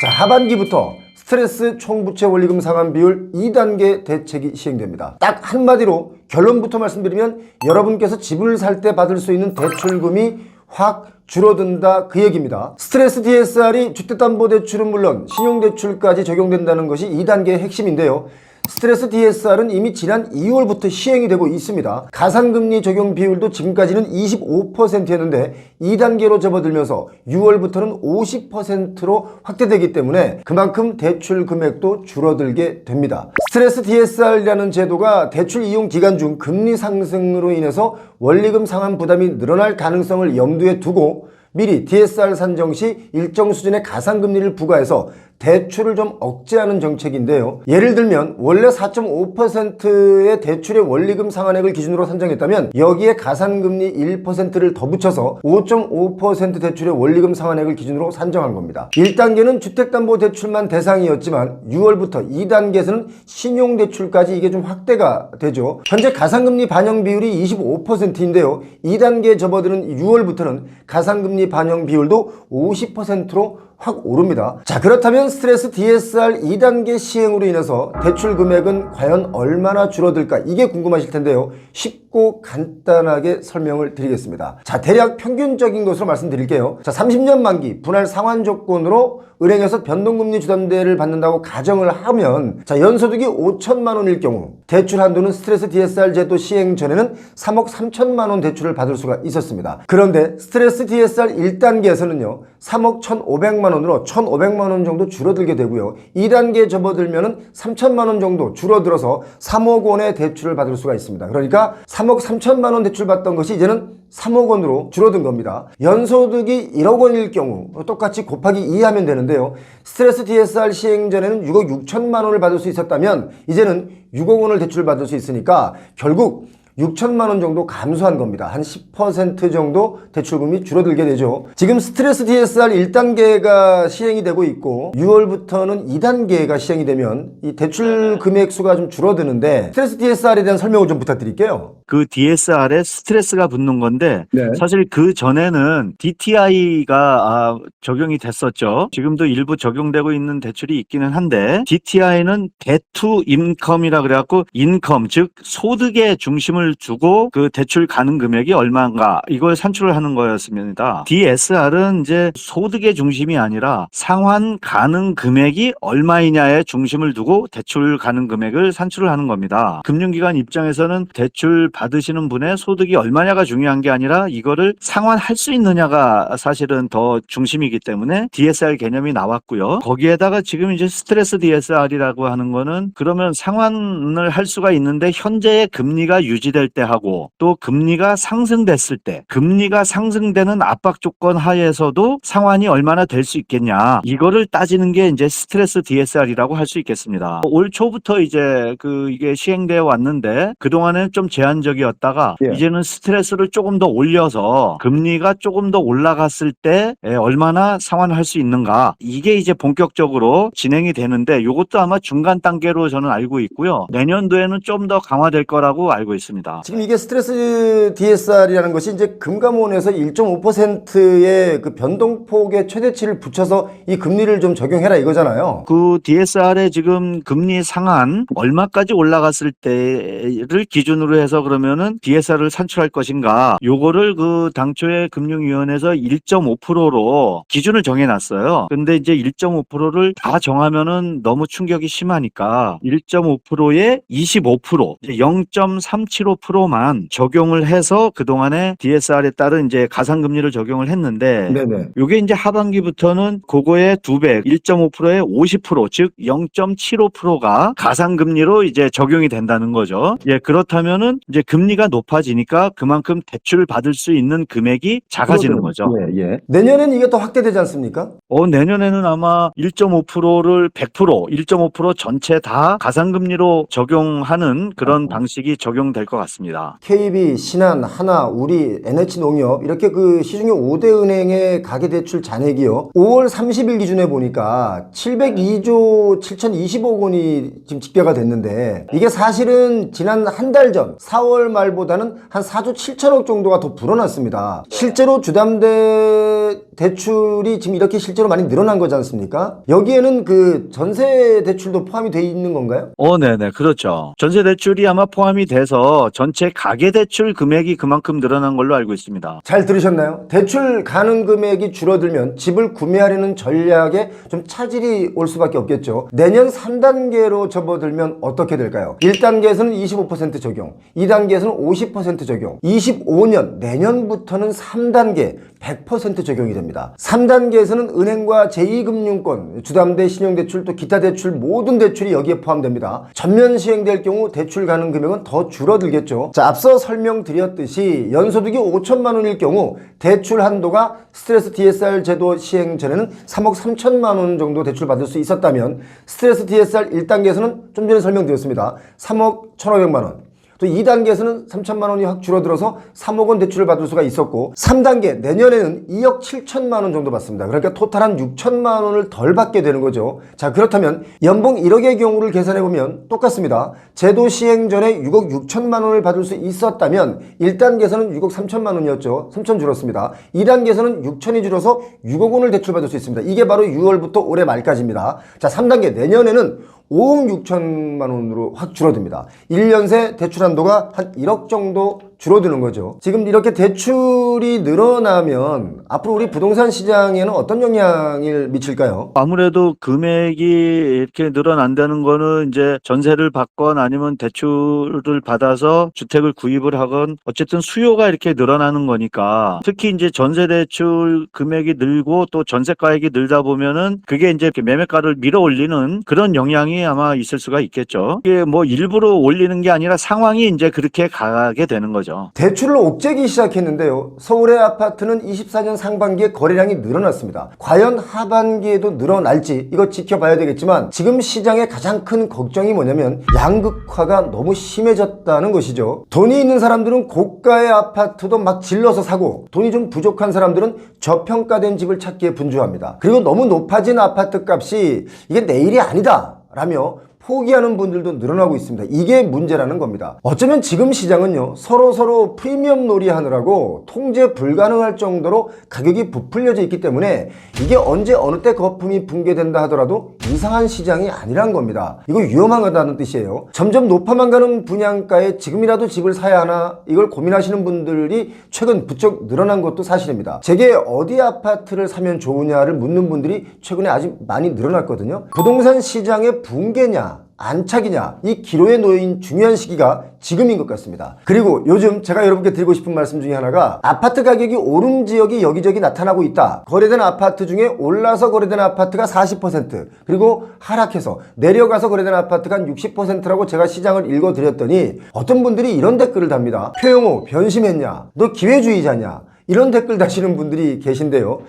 자, 하반기부터 스트레스 총부채 원리금 상환 비율 2단계 대책이 시행됩니다. 딱 한마디로 결론부터 말씀드리면 여러분께서 집을 살 때 받을 수 있는 대출금이 확 줄어든다 그 얘기입니다. 스트레스 DSR이 주택담보대출은 물론 신용대출까지 적용된다는 것이 2단계의 핵심인데요. 스트레스 DSR은 이미 지난 2월부터 시행이 되고 있습니다. 가산금리 적용 비율도 지금까지는 25%였는데 2단계로 접어들면서 6월부터는 50%로 확대되기 때문에 그만큼 대출 금액도 줄어들게 됩니다. 스트레스 DSR이라는 제도가 대출 이용 기간 중 금리 상승으로 인해서 원리금 상환 부담이 늘어날 가능성을 염두에 두고 미리 DSR 산정 시 일정 수준의 가산금리를 부과해서 대출을 좀 억제하는 정책인데요. 예를 들면 원래 4.5%의 대출의 원리금 상환액을 기준으로 산정했다면 여기에 가산금리 1%를 더 붙여서 5.5% 대출의 원리금 상환액을 기준으로 산정한 겁니다. 1단계는 주택담보대출만 대상이었지만 6월부터 2단계에서는 신용대출까지 이게 좀 확대가 되죠. 현재 가산금리 반영 비율이 25%인데요. 2단계에 접어드는 6월부터는 가산금리 반영 비율도 50%로 확 오릅니다. 자, 그렇다면 스트레스 DSR 2단계 시행으로 인해서 대출 금액은 과연 얼마나 줄어들까? 이게 궁금하실 텐데요. 쉽고 간단하게 설명을 드리겠습니다. 자, 대략 평균적인 것으로 말씀드릴게요. 자, 30년 만기 분할 상환 조건으로 은행에서 변동금리 주담대를 받는다고 가정을 하면 자, 연소득이 5천만 원일 경우 대출 한도는 스트레스 DSR 제도 시행 전에는 3억 3천만 원 대출을 받을 수가 있었습니다. 그런데 스트레스 DSR 1단계에서는요 3억 1,500만 원으로 1,500만 원 정도 줄어들게 되고요. 2단계에 접어들면은 3천만 원 정도 줄어들어서 3억 원의 대출을 받을 수가 있습니다. 그러니까 3억 3천만 원 대출 받던 것이 이제는 3억 원으로 줄어든 겁니다. 연소득이 1억 원일 경우 똑같이 곱하기 2 하면 되는데요. 스트레스 DSR 시행 전에는 6억 6천만 원을 받을 수 있었다면 이제는 6억 원을 대출 받을 수 있으니까 결국 6천만 원 정도 감소한 겁니다. 한 10% 정도 대출금이 줄어들게 되죠. 지금 스트레스 DSR 1단계가 시행이 되고 있고 6월부터는 2단계가 시행이 되면 이 대출 금액 수가 좀 줄어드는데 스트레스 DSR에 대한 설명을 좀 부탁드릴게요. 그 DSR에 스트레스가 붙는 건데 네. 사실 그 전에는 DTI가 적용이 됐었죠. 지금도 일부 적용되고 있는 대출이 있기는 한데 DTI는 Debt to Income이라 그래갖고 인컴 즉 소득에 중심을 주고 그 대출 가능 금액이 얼마인가 이걸 산출을 하는 거였습니다. DSR은 이제 소득의 중심이 아니라 상환 가능 금액이 얼마이냐에 중심을 두고 대출 가능 금액을 산출을 하는 겁니다. 금융기관 입장에서는 대출 받으시는 분의 소득이 얼마냐가 중요한 게 아니라 이거를 상환할 수 있느냐가 사실은 더 중심이기 때문에 DSR 개념이 나왔고요. 거기에다가 지금 이제 스트레스 DSR이라고 하는 거는 그러면 상환을 할 수가 있는데 현재의 금리가 유지될 때 하고 또 금리가 상승됐을 때 금리가 상승되는 압박 조건 하에서도 상환이 얼마나 될 수 있겠냐 이거를 따지는 게 이제 스트레스 DSR이라고 할 수 있겠습니다. 올 초부터 이제 이게 시행되어 왔는데 그동안은 좀 제한적이었다가 이제는 스트레스를 조금 더 올려서 금리가 조금 더 올라갔을 때 얼마나 상환할 수 있는가 이게 이제 본격적으로 진행이 되는데 이것도 아마 중간 단계로 저는 알고 있고요. 내년도에는 좀 더 강화될 거라고 알고 있습니다. 지금 이게 스트레스 DSR이라는 것이 이제 금감원에서 1.5%의 그 변동폭의 최대치를 붙여서 이 금리를 좀 적용해라 이거잖아요. 그 DSR에 지금 금리 상한 얼마까지 올라갔을 때를 기준으로 해서 그러면은 DSR을 산출할 것인가 요거를 그 당초에 금융위원회에서 1.5%로 기준을 정해놨어요. 근데 이제 1.5%를 다 정하면은 너무 충격이 심하니까 1.5%에 25% 0.375%만 적용을 해서 그동안에 DSR에 따른 이제 가산금리를 적용을 했는데 네네. 요게 이제 하반기부터는 그거의 2배 1.5%에 50% 즉 0.75%가 가산금리로 이제 적용이 된다는 거죠. 예, 그렇다면은 이제 금리가 높아지니까 그만큼 대출을 받을 수 있는 금액이 작아지는 거죠. 예. 내년엔 이게 더 확대되지 않습니까? 내년에는 아마 1.5%를 100% 1.5% 전체 다 가산금리로 적용하는 그런 방식이 적용될 것 같습니다. KB, 신한, 하나, 우리, NH농협 이렇게 그 시중에 5대 은행의 가계대출 잔액이요 5월 30일 기준에 보니까 702조 7,020억 원이 지금 집계가 됐는데 이게 사실은 지난 한 달 전 4월 말보다는 한 4조 7천억 정도가 더 불어났습니다. 실제로 주담대 전세 대출이 지금 이렇게 실제로 많이 늘어난 거지 않습니까? 여기에는 그 전세 대출도 포함이 돼 있는 건가요? 네네, 그렇죠. 전세 대출이 아마 포함이 돼서 전체 가계 대출 금액이 그만큼 늘어난 걸로 알고 있습니다. 잘 들으셨나요? 대출 가능 금액이 줄어들면 집을 구매하려는 전략에 좀 차질이 올 수밖에 없겠죠. 내년 3단계로 접어들면 어떻게 될까요? 1단계에서는 25% 적용, 2단계에서는 50% 적용, 25년 내년부터는 3단계 100% 적용이 됩니다. 3단계에서는 은행과 제2금융권, 주담대, 신용대출, 또 기타 대출 모든 대출이 여기에 포함됩니다. 전면 시행될 경우 대출 가능 금액은 더 줄어들겠죠. 자, 앞서 설명드렸듯이 연소득이 5천만 원일 경우 대출 한도가 스트레스 DSR 제도 시행 전에는 3억 3천만 원 정도 대출 받을 수 있었다면 스트레스 DSR 1단계에서는 좀 전에 설명드렸습니다. 3억 1,500만 원. 또 2단계에서는 3천만 원이 확 줄어들어서 3억 원 대출을 받을 수가 있었고 3단계 내년에는 2억 7천만 원 정도 받습니다. 그러니까 토탈 한 6천만 원을 덜 받게 되는 거죠. 자, 그렇다면 연봉 1억의 경우를 계산해보면 똑같습니다. 제도 시행 전에 6억 6천만 원을 받을 수 있었다면 1단계에서는 6억 3천만 원이었죠. 3천 줄었습니다. 2단계에서는 6천이 줄어서 6억 원을 대출받을 수 있습니다. 이게 바로 6월부터 올해 말까지입니다. 자, 3단계 내년에는 5억 6천만 원으로 확 줄어듭니다. 1년 새 대출 한도가 한 1억 정도 줄어드는 거죠. 지금 이렇게 대출이 늘어나면 앞으로 우리 부동산 시장에는 어떤 영향을 미칠까요? 아무래도 금액이 이렇게 늘어난다는 거는 이제 전세를 받건 아니면 대출을 받아서 주택을 구입을 하건 어쨌든 수요가 이렇게 늘어나는 거니까 특히 이제 전세 대출 금액이 늘고 또 전세가액이 늘다 보면은 그게 이제 이렇게 매매가를 밀어 올리는 그런 영향이 아마 있을 수가 있겠죠. 이게 뭐 일부러 올리는 게 아니라 상황이 이제 그렇게 가게 되는 거죠. 대출을 옥죄기 시작했는데요. 서울의 아파트는 24년 상반기에 거래량이 늘어났습니다. 과연 하반기에도 늘어날지 이거 지켜봐야 되겠지만 지금 시장의 가장 큰 걱정이 뭐냐면 양극화가 너무 심해졌다는 것이죠. 돈이 있는 사람들은 고가의 아파트도 막 질러서 사고 돈이 좀 부족한 사람들은 저평가된 집을 찾기에 분주합니다. 그리고 너무 높아진 아파트 값이 이게 내일이 아니다 라며 포기하는 분들도 늘어나고 있습니다. 이게 문제라는 겁니다. 어쩌면 지금 시장은요, 서로 프리미엄 놀이 하느라고 통제 불가능할 정도로 가격이 부풀려져 있기 때문에 이게 언제 어느 때 거품이 붕괴된다 하더라도 이상한 시장이 아니란 겁니다. 이거 위험하다는 뜻이에요. 점점 높아만 가는 분양가에 지금이라도 집을 사야 하나 이걸 고민하시는 분들이 최근 부쩍 늘어난 것도 사실입니다. 제게 어디 아파트를 사면 좋으냐를 묻는 분들이 최근에 아주 많이 늘어났거든요. 부동산 시장의 붕괴냐 안착이냐 이 기로에 놓인 중요한 시기가 지금인 것 같습니다. 그리고 요즘 제가 여러분께 드리고 싶은 말씀 중에 하나가 아파트 가격이 오른 지역이 여기저기 나타나고 있다. 거래된 아파트 중에 올라서 거래된 아파트가 40% 그리고 하락해서 내려가서 거래된 아파트가 한 60%라고 제가 시장을 읽어드렸더니 어떤 분들이 이런 댓글을 답니다. 표영호 변심했냐? 너 기회주의자냐? 이런 댓글 다시는 분들이 계신데요.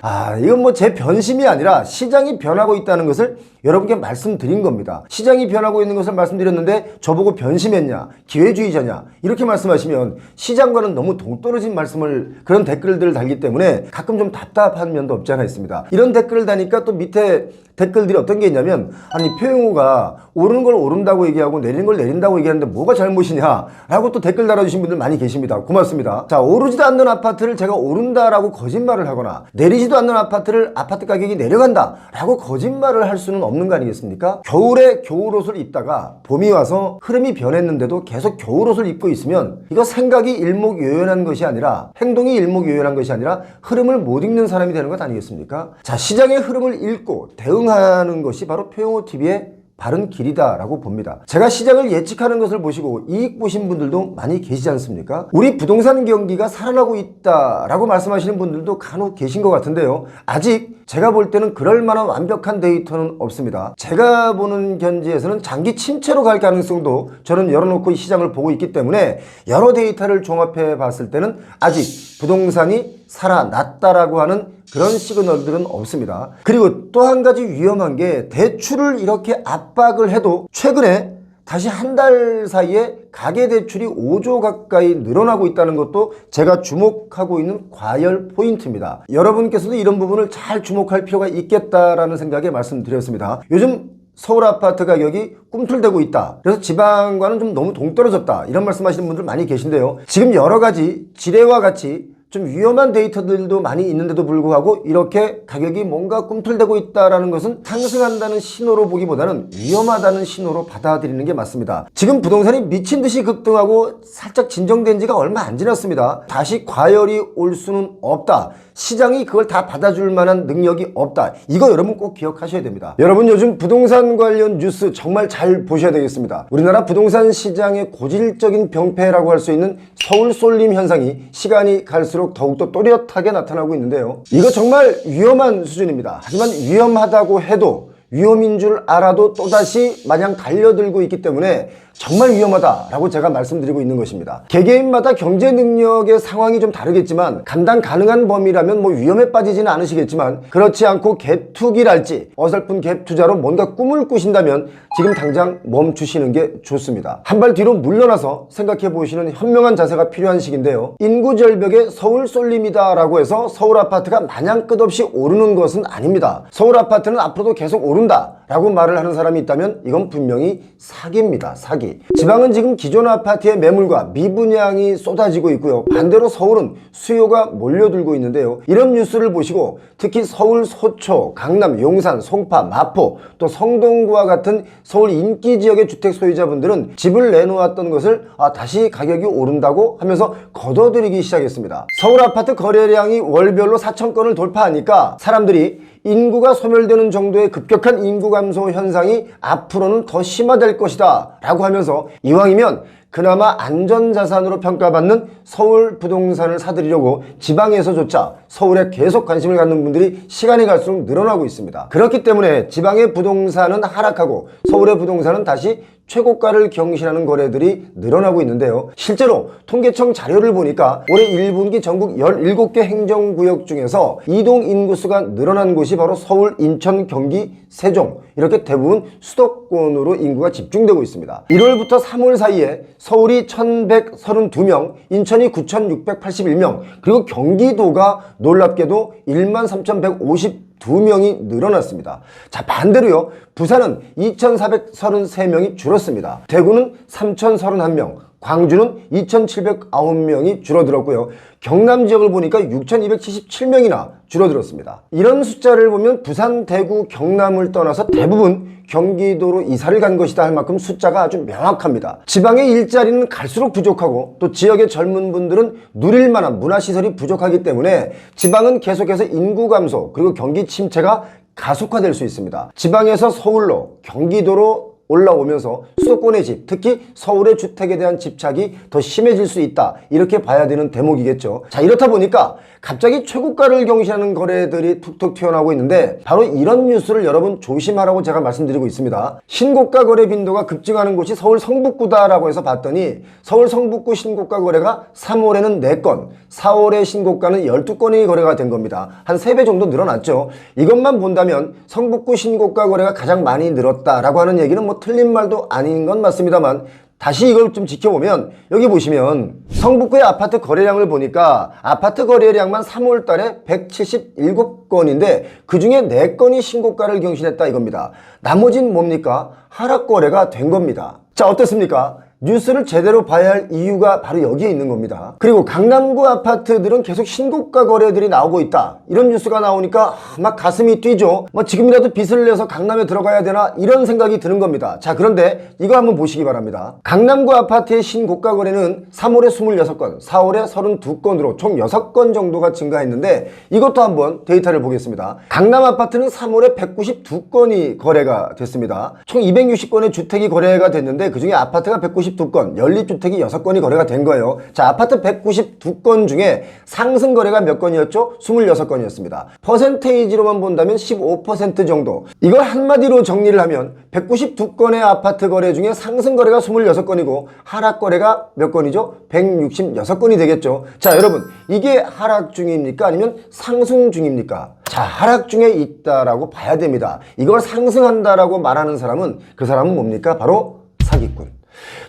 이건 뭐 제 변심이 아니라 시장이 변하고 있다는 것을 여러분께 말씀드린 겁니다. 시장이 변하고 있는 것을 말씀드렸는데 저보고 변심했냐, 기회주의자냐 이렇게 말씀하시면 시장과는 너무 동떨어진 말씀을 그런 댓글들을 달기 때문에 가끔 좀 답답한 면도 없지 않아 있습니다. 이런 댓글을 다니까 또 밑에 댓글들이 어떤 게 있냐면 아니 표영호가 오르는 걸 오른다고 얘기하고 내리는 걸 내린다고 얘기하는데 뭐가 잘못이냐 라고 또 댓글 달아주신 분들 많이 계십니다. 고맙습니다. 자, 오르지도 않는 아파트를 제가 오른다라고 거짓말을 하거나 내리지도 않는 아파트를 아파트 가격이 내려간다 라고 거짓말을 할 수는 없는 거 아니겠습니까? 겨울에 겨울옷을 입다가 봄이 와서 흐름이 변했는데도 계속 겨울옷을 입고 있으면 이거 생각이 일목요연한 것이 아니라 행동이 일목요연한 것이 아니라 흐름을 못 읽는 사람이 되는 것 아니겠습니까? 자, 시장의 흐름을 읽고 대응하는 것이 바로 표영호TV의 바른 길이다라고 봅니다. 제가 시장을 예측하는 것을 보시고 이익 보신 분들도 많이 계시지 않습니까? 우리 부동산 경기가 살아나고 있다라고 말씀하시는 분들도 간혹 계신 것 같은데요. 아직 제가 볼 때는 그럴 만한 완벽한 데이터는 없습니다. 제가 보는 견지에서는 장기 침체로 갈 가능성도 저는 열어놓고 이 시장을 보고 있기 때문에 여러 데이터를 종합해 봤을 때는 아직 부동산이 살아났다라고 하는 그런 시그널들은 없습니다. 그리고 또 한 가지 위험한 게 대출을 이렇게 압박을 해도 최근에 다시 한 달 사이에 가계대출이 5조 가까이 늘어나고 있다는 것도 제가 주목하고 있는 과열 포인트입니다. 여러분께서도 이런 부분을 잘 주목할 필요가 있겠다라는 생각에 말씀드렸습니다. 요즘 서울 아파트 가격이 꿈틀대고 있다. 그래서 지방과는 좀 너무 동떨어졌다. 이런 말씀하시는 분들 많이 계신데요. 지금 여러 가지 지뢰와 같이 좀 위험한 데이터들도 많이 있는데도 불구하고 이렇게 가격이 뭔가 꿈틀대고 있다는 것은 상승한다는 신호로 보기보다는 위험하다는 신호로 받아들이는 게 맞습니다. 지금 부동산이 미친 듯이 급등하고 살짝 진정된 지가 얼마 안 지났습니다. 다시 과열이 올 수는 없다. 시장이 그걸 다 받아줄 만한 능력이 없다. 이거 여러분 꼭 기억하셔야 됩니다. 여러분 요즘 부동산 관련 뉴스 정말 잘 보셔야 되겠습니다. 우리나라 부동산 시장의 고질적인 병폐라고 할 수 있는 서울 쏠림 현상이 시간이 갈수록 더욱더 또렷하게 나타나고 있는데요. 이거 정말 위험한 수준입니다. 하지만 위험하다고 해도 위험인 줄 알아도 또다시 마냥 달려들고 있기 때문에 정말 위험하다라고 제가 말씀드리고 있는 것입니다. 개개인마다 경제 능력의 상황이 좀 다르겠지만 감당 가능한 범위라면 뭐 위험에 빠지지는 않으시겠지만 그렇지 않고 갭 투기랄지 어설픈 갭 투자로 뭔가 꿈을 꾸신다면 지금 당장 멈추시는 게 좋습니다. 한 발 뒤로 물러나서 생각해 보시는 현명한 자세가 필요한 시기인데요. 인구 절벽에 서울 쏠림이다라고 해서 서울 아파트가 마냥 끝없이 오르는 것은 아닙니다. 서울 아파트는 앞으로도 계속 오른다라고 말을 하는 사람이 있다면 이건 분명히 사기입니다. 사기. 지방은 지금 기존 아파트의 매물과 미분양이 쏟아지고 있고요. 반대로 서울은 수요가 몰려들고 있는데요. 이런 뉴스를 보시고 특히 서울 소초, 강남, 용산, 송파, 마포, 또 성동구와 같은 서울 인기 지역의 주택 소유자분들은 집을 내놓았던 것을 다시 가격이 오른다고 하면서 걷어들이기 시작했습니다. 서울 아파트 거래량이 월별로 4천 건을 돌파하니까 사람들이 인구가 소멸되는 정도의 급격한 인구 감소 현상이 앞으로는 더 심화될 것이다 라고 하면서 이왕이면 그나마 안전자산으로 평가받는 서울 부동산을 사들이려고 지방에서조차 서울에 계속 관심을 갖는 분들이 시간이 갈수록 늘어나고 있습니다. 그렇기 때문에 지방의 부동산은 하락하고 서울의 부동산은 다시 최고가를 경신하는 거래들이 늘어나고 있는데요. 실제로 통계청 자료를 보니까 올해 1분기 전국 17개 행정구역 중에서 이동 인구수가 늘어난 곳이 바로 서울, 인천, 경기, 세종 이렇게 대부분 수도권으로 인구가 집중되고 있습니다. 1월부터 3월 사이에 서울이 1132명, 인천이 9681명, 그리고 경기도가 놀랍게도 13,152명이 늘어났습니다. 자, 반대로요. 부산은 2,433명이 줄었습니다. 대구는 3,031명, 광주는 2,709명이 줄어들었고요. 경남 지역을 보니까 6,277명이나 줄어들었습니다. 이런 숫자를 보면 부산, 대구, 경남을 떠나서 대부분 경기도로 이사를 간 것이다 할 만큼 숫자가 아주 명확합니다. 지방의 일자리는 갈수록 부족하고 또 지역의 젊은 분들은 누릴 만한 문화시설이 부족하기 때문에 지방은 계속해서 인구 감소 그리고 경기 침체가 가속화될 수 있습니다. 지방에서 서울로 경기도로 올라오면서 수도권의 집, 특히 서울의 주택에 대한 집착이 더 심해질 수 있다. 이렇게 봐야 되는 대목이겠죠. 자, 이렇다 보니까 갑자기 최고가를 경신하는 거래들이 툭툭 튀어나오고 있는데 바로 이런 뉴스를 여러분 조심하라고 제가 말씀드리고 있습니다. 신고가 거래 빈도가 급증하는 곳이 서울 성북구다라고 해서 봤더니 서울 성북구 신고가 거래가 3월에는 4건, 4월의 신고가는 12건이 거래가 된 겁니다. 한 3배 정도 늘어났죠. 이것만 본다면 성북구 신고가 거래가 가장 많이 늘었다라고 하는 얘기는 뭐 틀린 말도 아닌 건 맞습니다만 다시 이걸 좀 지켜보면 여기 보시면 성북구의 아파트 거래량을 보니까 아파트 거래량만 3월 달에 177건인데 그중에 4건이 신고가를 경신했다 이겁니다. 나머진 뭡니까? 하락 거래가 된 겁니다. 자, 어떻습니까? 뉴스를 제대로 봐야 할 이유가 바로 여기에 있는 겁니다. 그리고 강남구 아파트들은 계속 신고가 거래들이 나오고 있다. 이런 뉴스가 나오니까 막 가슴이 뛰죠. 뭐 지금이라도 빚을 내서 강남에 들어가야 되나 이런 생각이 드는 겁니다. 자, 그런데 이거 한번 보시기 바랍니다. 강남구 아파트의 신고가 거래는 3월에 26건, 4월에 32건으로 총 6건 정도가 증가했는데 이것도 한번 데이터를 보겠습니다. 강남 아파트는 3월에 192건이 거래가 됐습니다. 총 260건의 주택이 거래가 됐는데 그중에 아파트가 192건, 연립주택이 6건이 거래가 된 거예요. 자, 아파트 192건 중에 상승 거래가 몇 건이었죠? 26건이었습니다. 퍼센테이지로만 본다면 15% 정도. 이걸 한마디로 정리를 하면 192건의 아파트 거래 중에 상승 거래가 26건이고 하락 거래가 몇 건이죠? 166건이 되겠죠. 자, 여러분, 이게 하락 중입니까? 아니면 상승 중입니까? 자, 하락 중에 있다라고 봐야 됩니다. 이걸 상승한다라고 말하는 사람은 그 사람은 뭡니까? 바로 사기꾼.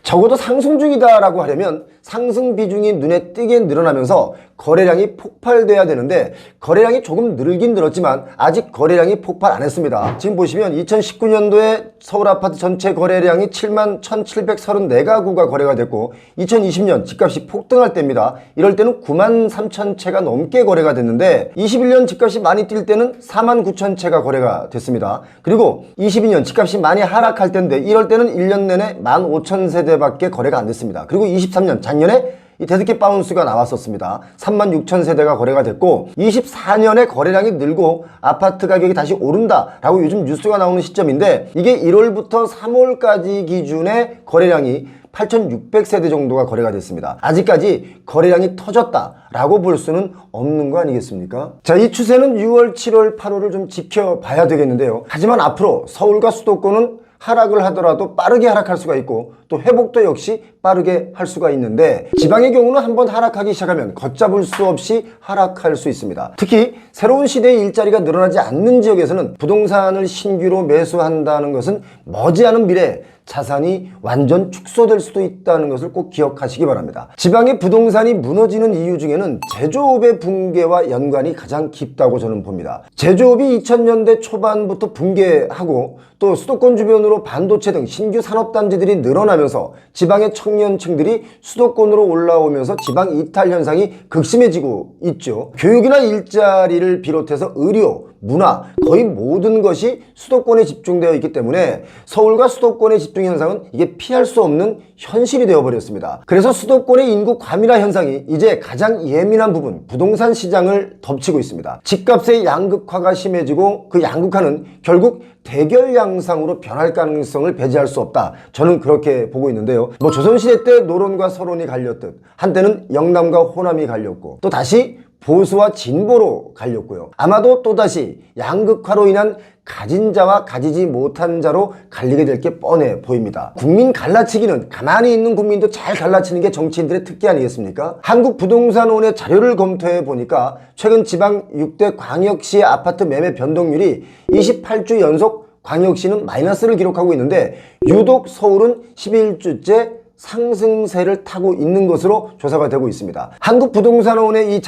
적어도 상승 중이다라고 하려면 상승 비중이 눈에 띄게 늘어나면서 거래량이 폭발돼야 되는데 거래량이 조금 늘긴 늘었지만 아직 거래량이 폭발 안 했습니다. 지금 보시면 2019년도에 서울 아파트 전체 거래량이 7만 1,734가구가 거래가 됐고 2020년 집값이 폭등할 때입니다. 이럴 때는 9만 3천 채가 넘게 거래가 됐는데 21년 집값이 많이 뛸 때는 4만 9천 채가 거래가 됐습니다. 그리고 22년 집값이 많이 하락할 때인데 이럴 때는 1년 내내 1만 5천 세대밖에 거래가 안 됐습니다. 그리고 23년 작년에 이 데드캣 바운스가 나왔었습니다. 3만 6천 세대가 거래가 됐고 24년에 거래량이 늘고 아파트 가격이 다시 오른다라고 요즘 뉴스가 나오는 시점인데 이게 1월부터 3월까지 기준의 거래량이 8,600세대 정도가 거래가 됐습니다. 아직까지 거래량이 터졌다라고 볼 수는 없는 거 아니겠습니까? 자, 이 추세는 6월, 7월, 8월을 좀 지켜봐야 되겠는데요. 하지만 앞으로 서울과 수도권은 하락을 하더라도 빠르게 하락할 수가 있고 또 회복도 역시 빠르게 할 수가 있는데 지방의 경우는 한번 하락하기 시작하면 걷잡을 수 없이 하락할 수 있습니다. 특히 새로운 시대의 일자리가 늘어나지 않는 지역에서는 부동산을 신규로 매수한다는 것은 머지않은 미래에 자산이 완전 축소될 수도 있다는 것을 꼭 기억하시기 바랍니다. 지방의 부동산이 무너지는 이유 중에는 제조업의 붕괴와 연관이 가장 깊다고 저는 봅니다. 제조업이 2000년대 초반부터 붕괴하고 또 수도권 주변으로 반도체 등 신규 산업단지들이 늘어나면서 지방의 청년층들이 수도권으로 올라오면서 지방 이탈 현상이 극심해지고 있죠. 교육이나 일자리를 비롯해서 의료, 문화, 거의 모든 것이 수도권에 집중되어 있기 때문에 서울과 수도권의 집중 현상은 이게 피할 수 없는 현실이 되어버렸습니다. 그래서 수도권의 인구 과밀화 현상이 이제 가장 예민한 부분, 부동산 시장을 덮치고 있습니다. 집값의 양극화가 심해지고 그 양극화는 결국 대결 양상으로 변할 가능성을 배제할 수 없다. 저는 그렇게 보고 있는데요. 조선시대 때 노론과 서론이 갈렸듯 한때는 영남과 호남이 갈렸고 또 다시 보수와 진보로 갈렸고요. 아마도 또다시 양극화로 인한 가진 자와 가지지 못한 자로 갈리게 될 게 뻔해 보입니다. 국민 갈라치기는 가만히 있는 국민도 잘 갈라치는 게 정치인들의 특기 아니겠습니까? 한국부동산원의 자료를 검토해 보니까 최근 지방 6대 광역시 아파트 매매 변동률이 28주 연속 광역시는 마이너스를 기록하고 있는데 유독 서울은 11주째 상승세를 타고 있는 것으로 조사가 되고 있습니다. 한국부동산원의 이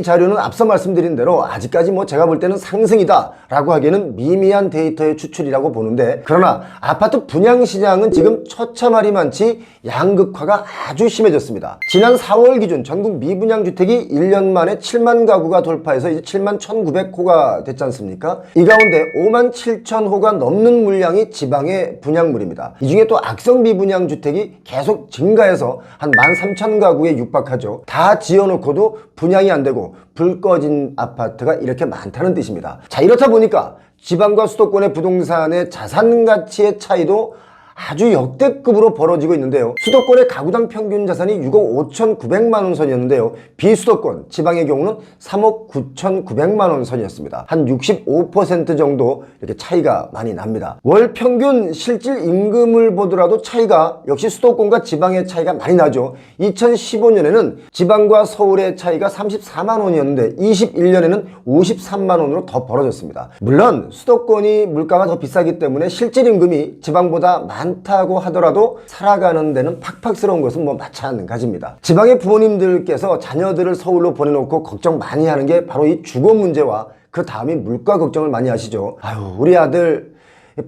자료는 앞서 말씀드린 대로 아직까지 제가 볼 때는 상승이다 라고 하기에는 미미한 데이터의 추출이라고 보는데 그러나 아파트 분양시장은 지금 처참하리 많지 양극화가 아주 심해졌습니다. 지난 4월 기준 전국 미분양 주택이 1년 만에 7만 가구가 돌파해서 이제 7만 1,900호가 됐지 않습니까? 이 가운데 5만 7천 호가 넘는 물량이 지방의 분양물입니다. 이 중에 또 악성 미분양 주택이 계속 증가해서 한 13,000가구에 육박하죠. 다 지어놓고도 분양이 안 되고 불 꺼진 아파트가 이렇게 많다는 뜻입니다. 자, 이렇다 보니까 지방과 수도권의 부동산의 자산 가치의 차이도 아주 역대급으로 벌어지고 있는데요. 수도권의 가구당 평균 자산이 6억 5,900만 원 선이었는데요. 비수도권, 지방의 경우는 3억 9,900만 원 선이었습니다. 한 65% 정도 이렇게 차이가 많이 납니다. 월 평균 실질 임금을 보더라도 차이가 역시 수도권과 지방의 차이가 많이 나죠. 2015년에는 지방과 서울의 차이가 34만 원이었는데 21년에는 53만 원으로 더 벌어졌습니다. 물론 수도권이 물가가 더 비싸기 때문에 실질 임금이 지방보다 많다고 하더라도 살아가는 데는 팍팍스러운 것은 마찬가지입니다. 지방의 부모님들께서 자녀들을 서울로 보내놓고 걱정 많이 하는 게 바로 이 주거 문제와 그 다음이 물가 걱정을 많이 하시죠. 아유, 우리 아들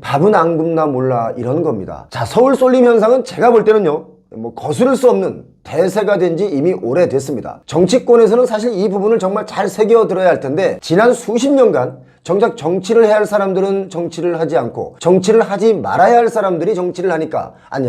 밥은 안 굶나 몰라 이런 겁니다. 자, 서울 쏠림 현상은 제가 볼 때는요 거스를 수 없는 대세가 된 지 이미 오래됐습니다. 정치권에서는 사실 이 부분을 정말 잘 새겨들어야 할 텐데 지난 수십 년간 정작 정치를 해야 할 사람들은 정치를 하지 않고 정치를 하지 말아야 할 사람들이 정치를 하니까 아니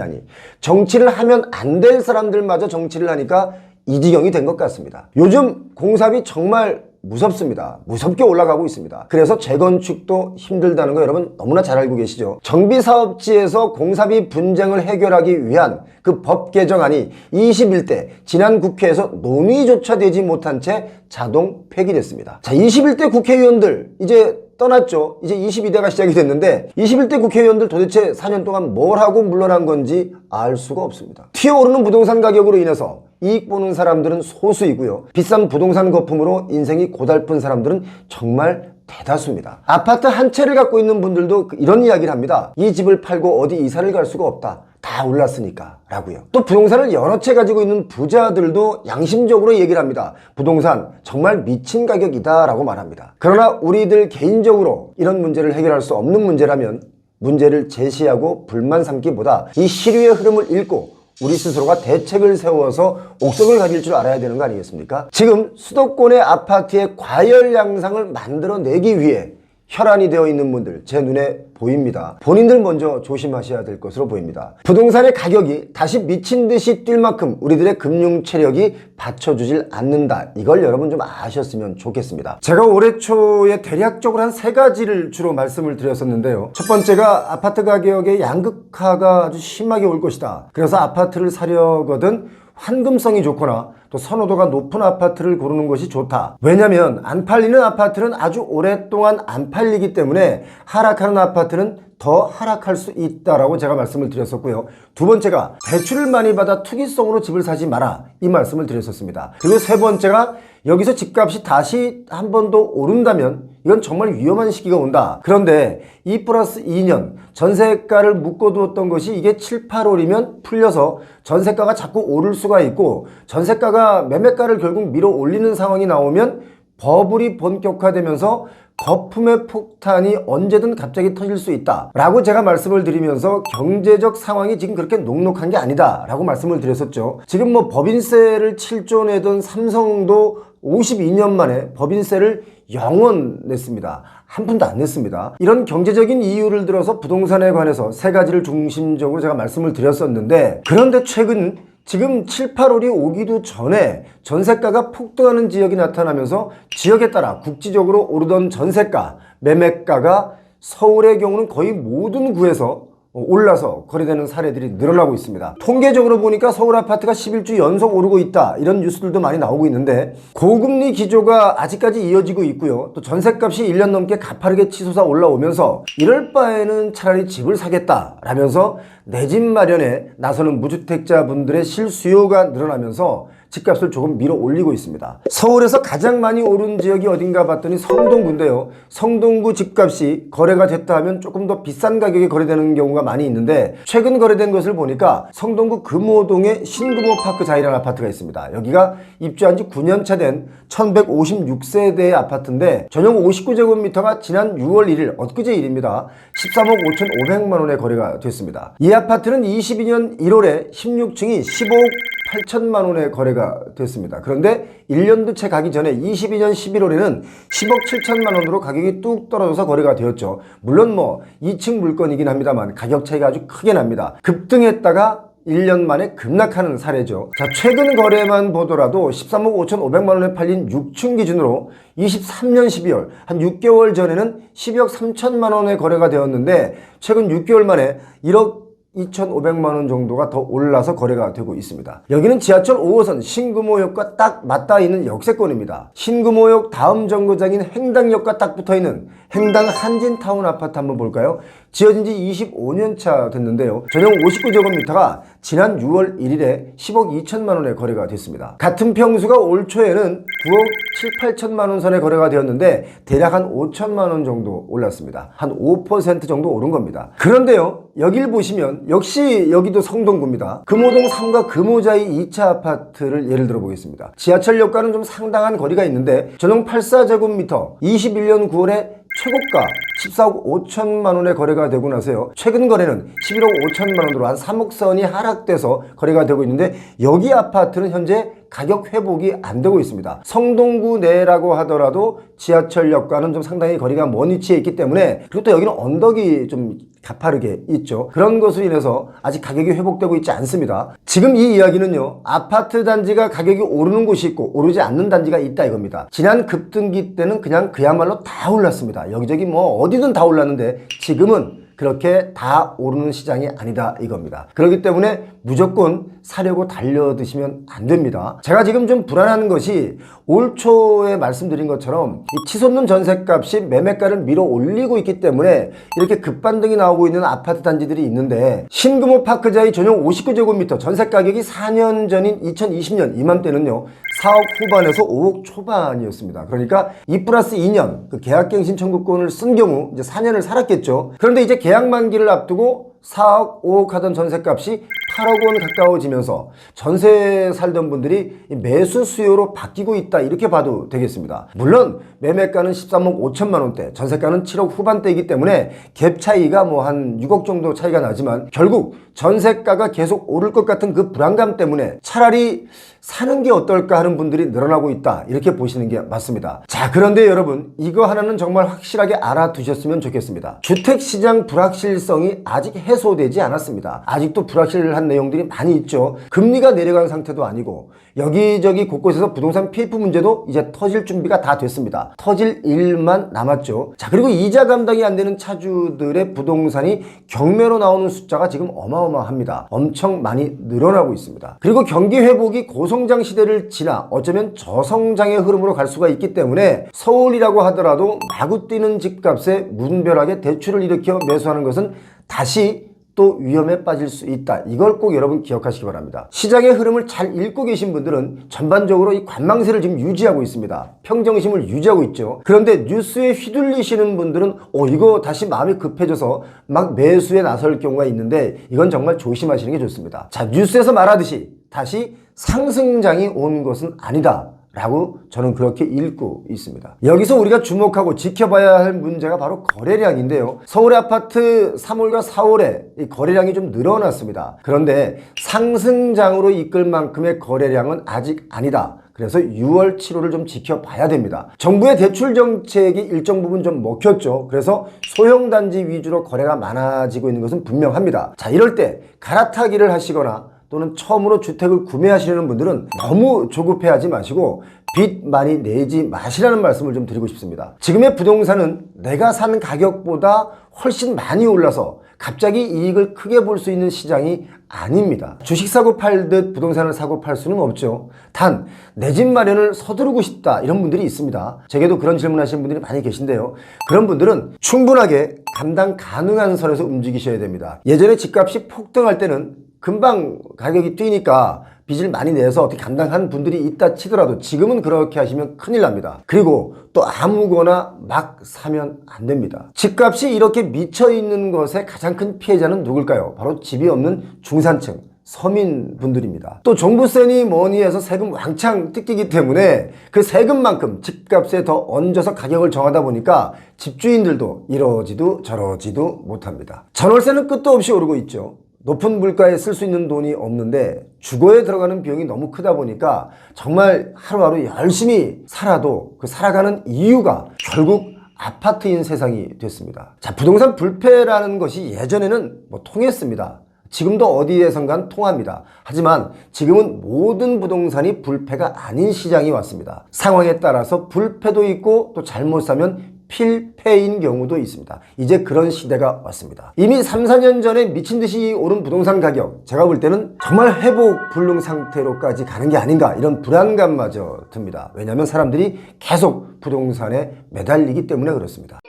정치를 하면 안 될 사람들마저 정치를 하니까 이 지경이 된 것 같습니다. 요즘 공사비 정말 무섭습니다. 무섭게 올라가고 있습니다. 그래서 재건축도 힘들다는 거 여러분 너무나 잘 알고 계시죠. 정비사업지에서 공사비 분쟁을 해결하기 위한 그 법 개정안이 21대 지난 국회에서 논의조차 되지 못한 채 자동 폐기됐습니다. 자, 21대 국회의원들 이제 떠났죠. 이제 22대가 시작이 됐는데 21대 국회의원들 도대체 4년 동안 뭘 하고 물러난 건지 알 수가 없습니다. 튀어오르는 부동산 가격으로 인해서 이익 보는 사람들은 소수이고요. 비싼 부동산 거품으로 인생이 고달픈 사람들은 정말 대다수입니다. 아파트 한 채를 갖고 있는 분들도 이런 이야기를 합니다. 이 집을 팔고 어디 이사를 갈 수가 없다. 다 다 올랐으니까 라고요. 또 부동산을 여러 채 가지고 있는 부자들도 양심적으로 얘기를 합니다. 부동산 정말 미친 가격이다 라고 말합니다. 그러나 우리들 개인적으로 이런 문제를 해결할 수 없는 문제라면 문제를 제시하고 불만 삼기보다 이 시류의 흐름을 읽고 우리 스스로가 대책을 세워서 옥석을 가릴 줄 알아야 되는 거 아니겠습니까? 지금 수도권의 아파트의 과열 양상을 만들어내기 위해 혈안이 되어 있는 분들 제 눈에 보입니다. 본인들 먼저 조심하셔야 될 것으로 보입니다. 부동산의 가격이 다시 미친 듯이 뛸 만큼 우리들의 금융 체력이 받쳐주질 않는다. 이걸 여러분 좀 아셨으면 좋겠습니다. 제가 올해 초에 대략적으로 한 3가지를 주로 말씀을 드렸었는데요. 첫 번째가 아파트 가격의 양극화가 아주 심하게 올 것이다. 그래서 아파트를 사려거든 환금성이 좋거나 또 선호도가 높은 아파트를 고르는 것이 좋다. 왜냐면 안 팔리는 아파트는 아주 오랫동안 안 팔리기 때문에 하락하는 아파트는 더 하락할 수 있다라고 제가 말씀을 드렸었고요. 두 번째가 대출을 많이 받아 투기성으로 집을 사지 마라, 이 말씀을 드렸었습니다. 그리고 세 번째가 여기서 집값이 다시 한 번 더 오른다면 이건 정말 위험한 시기가 온다. 그런데 2+2년 전세가를 묶어두었던 것이 이게 7, 8월이면 풀려서 전세가가 자꾸 오를 수가 있고 전세가가 매매가를 결국 밀어 올리는 상황이 나오면 버블이 본격화되면서 거품의 폭탄이 언제든 갑자기 터질 수 있다 라고 제가 말씀을 드리면서 경제적 상황이 지금 그렇게 녹록한 게 아니다 라고 말씀을 드렸었죠. 지금 뭐 법인세를 7조 내던 삼성도 52년 만에 법인세를 0원 냈습니다. 한 푼도 안 냈습니다. 이런 경제적인 이유를 들어서 부동산에 관해서 3가지를 중심적으로 제가 말씀을 드렸었는데, 그런데 최근 지금 7, 8월이 오기도 전에 전세가가 폭등하는 지역이 나타나면서 지역에 따라 국지적으로 오르던 전세가, 매매가가 서울의 경우는 거의 모든 구에서 올라서 거래되는 사례들이 늘어나고 있습니다. 통계적으로 보니까 서울 아파트가 11주 연속 오르고 있다, 이런 뉴스들도 많이 나오고 있는데 고금리 기조가 아직까지 이어지고 있고요. 또 전셋값이 1년 넘게 가파르게 치솟아 올라오면서 이럴 바에는 차라리 집을 사겠다 라면서 내 집 마련에 나서는 무주택자분들의 실수요가 늘어나면서 집값을 조금 밀어 올리고 있습니다. 서울에서 가장 많이 오른 지역이 어딘가 봤더니 성동구인데요. 성동구 집값이 거래가 됐다 하면 조금 더 비싼 가격에 거래되는 경우가 많이 있는데, 최근 거래된 것을 보니까 성동구 금호동에 신금호파크 자이라는 아파트가 있습니다. 여기가 입주한 지 9년차 된 1156세대의 아파트인데 전용 59제곱미터가 지난 6월 1일 엊그제 일입니다. 13억 5,500만 원에 거래가 됐습니다. 이 아파트는 22년 1월에 16층이 15억 8천만 원에 거래가 됐습니다. 그런데 1년도 채 가기 전에 22년 11월에는 10억 7천만 원으로 가격이 뚝 떨어져서 거래가 되었죠. 물론 뭐 2층 물건이긴 합니다만 가격 차이가 아주 크게 납니다. 급등했다가 1년 만에 급락하는 사례죠. 자, 최근 거래만 보더라도 13억 5,500만 원에 팔린 6층 기준으로 23년 12월 한 6개월 전에는 12억 3천만 원에 거래가 되었는데 최근 6개월 만에 1억 2,500만 원 정도가 더 올라서 거래가 되고 있습니다. 여기는 지하철 5호선 신금호역과 딱 맞닿아 있는 역세권입니다. 신금호역 다음 정거장인 행당역과 딱 붙어있는 행당 한진타운 아파트 한번 볼까요? 지어진 지 25년 차 됐는데요. 전용 59제곱미터가 지난 6월 1일에 10억 2천만 원에 거래가 됐습니다. 같은 평수가 올 초에는 9억 7, 8천만 원 선에 거래가 되었는데 대략 한 5천만 원 정도 올랐습니다. 한 5% 정도 오른 겁니다. 그런데요, 여길 보시면 역시 여기도 성동구입니다. 금호동 3가 금호자이 2차 아파트를 예를 들어 보겠습니다. 지하철역과는 좀 상당한 거리가 있는데 전용 84제곱미터 21년 9월에 최고가 14억 5천만 원에 거래가 되고 나서요, 최근 거래는 11억 5천만 원으로 한 3억 선이 하락돼서 거래가 되고 있는데 여기 아파트는 현재 가격 회복이 안 되고 있습니다. 성동구 내라고 하더라도 지하철역과는 좀 상당히 거리가 먼 위치에 있기 때문에, 그리고 또 여기는 언덕이 좀 가파르게 있죠. 그런 것으로 인해서 아직 가격이 회복되고 있지 않습니다. 지금 이 이야기는요, 아파트 단지가 가격이 오르는 곳이 있고 오르지 않는 단지가 있다 이겁니다. 지난 급등기 때는 그냥 그야말로 다 올랐습니다. 여기저기 뭐 어디든 다 올랐는데 지금은 그렇게 다 오르는 시장이 아니다 이겁니다. 그렇기 때문에 무조건 사려고 달려드시면 안 됩니다. 제가 지금 좀 불안한 것이 올 초에 말씀드린 것처럼 이 치솟는 전셋값이 매매가를 밀어 올리고 있기 때문에 이렇게 급반등이 나오고 있는 아파트 단지들이 있는데, 신금호 파크자이 전용 59제곱미터 전세 가격이 4년 전인 2020년 이맘때는요 4억 후반에서 5억 초반이었습니다. 그러니까 2+2년 그 계약갱신 청구권을 쓴 경우 이제 4년을 살았겠죠. 그런데 이제 계약 만기를 앞두고 4억, 5억 하던 전셋값이 8억 원 가까워지면서 전세 살던 분들이 매수 수요로 바뀌고 있다, 이렇게 봐도 되겠습니다. 물론 매매가는 13억 5천만 원대, 전세가는 7억 후반대이기 때문에 갭 차이가 뭐 한 6억 정도 차이가 나지만 결국 전세가가 계속 오를 것 같은 그 불안감 때문에 차라리 사는 게 어떨까 하는 분들이 늘어나고 있다, 이렇게 보시는 게 맞습니다. 자, 그런데 여러분, 이거 하나는 정말 확실하게 알아두셨으면 좋겠습니다. 주택시장 불확실성이 아직 해소되지 않았습니다. 아직도 불확실한 내용들이 많이 있죠. 금리가 내려간 상태도 아니고 여기저기 곳곳에서 부동산 PF 문제도 이제 터질 준비가 다 됐습니다. 터질 일만 남았죠. 자, 그리고 이자 감당이 안 되는 차주들의 부동산이 경매로 나오는 숫자가 지금 어마어마합니다. 엄청 많이 늘어나고 있습니다. 그리고 경기 회복이 고성장 시대를 지나 어쩌면 저성장의 흐름으로 갈 수가 있기 때문에 서울이라고 하더라도 마구 뛰는 집값에 무분별하게 대출을 일으켜 매수하는 것은 다시 또 위험에 빠질 수 있다. 이걸 꼭 여러분 기억하시기 바랍니다. 시장의 흐름을 잘 읽고 계신 분들은 전반적으로 이 관망세를 지금 유지하고 있습니다. 평정심을 유지하고 있죠. 그런데 뉴스에 휘둘리시는 분들은 이거 다시 마음이 급해져서 막 매수에 나설 경우가 있는데 이건 정말 조심하시는 게 좋습니다. 자, 뉴스에서 말하듯이 다시 상승장이 온 것은 아니다 라고 저는 그렇게 읽고 있습니다. 여기서 우리가 주목하고 지켜봐야 할 문제가 바로 거래량인데요. 서울의 아파트 3월과 4월에 이 거래량이 좀 늘어났습니다. 그런데 상승장으로 이끌 만큼의 거래량은 아직 아니다. 그래서 6월, 7월을 좀 지켜봐야 됩니다. 정부의 대출 정책이 일정 부분 좀 먹혔죠. 그래서 소형 단지 위주로 거래가 많아지고 있는 것은 분명합니다. 자, 이럴 때 갈아타기를 하시거나 또는 처음으로 주택을 구매하시려는 분들은 너무 조급해하지 마시고 빚 많이 내지 마시라는 말씀을 좀 드리고 싶습니다. 지금의 부동산은 내가 사는 가격보다 훨씬 많이 올라서 갑자기 이익을 크게 볼 수 있는 시장이 아닙니다. 주식 사고 팔듯 부동산을 사고 팔 수는 없죠. 단 내 집 마련을 서두르고 싶다, 이런 분들이 있습니다. 제게도 그런 질문 하시는 분들이 많이 계신데요. 그런 분들은 충분하게 감당 가능한 선에서 움직이셔야 됩니다. 예전에 집값이 폭등할 때는 금방 가격이 뛰니까 빚을 많이 내서 어떻게 감당하는 분들이 있다 치더라도 지금은 그렇게 하시면 큰일 납니다. 그리고 또 아무거나 막 사면 안 됩니다. 집값이 이렇게 미쳐 있는 것의 가장 큰 피해자는 누굴까요? 바로 집이 없는 중산층, 서민분들입니다. 또 종부세니 뭐니 해서 세금 왕창 뜯기기 때문에 그 세금만큼 집값에 더 얹어서 가격을 정하다 보니까 집주인들도 이러지도 저러지도 못합니다. 전월세는 끝도 없이 오르고 있죠. 높은 물가에 쓸 수 있는 돈이 없는데 주거에 들어가는 비용이 너무 크다 보니까 정말 하루하루 열심히 살아도 그 살아가는 이유가 결국 아파트인 세상이 됐습니다. 자, 부동산 불패라는 것이 예전에는 통했습니다. 지금도 어디에선간 통합니다. 하지만 지금은 모든 부동산이 불패가 아닌 시장이 왔습니다. 상황에 따라서 불패도 있고 또 잘못 사면 필패인 경우도 있습니다. 이제 그런 시대가 왔습니다. 이미 3, 4년 전에 미친 듯이 오른 부동산 가격, 제가 볼 때는 정말 회복 불능 상태로까지 가는 게 아닌가, 이런 불안감마저 듭니다. 왜냐하면 사람들이 계속 부동산에 매달리기 때문에 그렇습니다.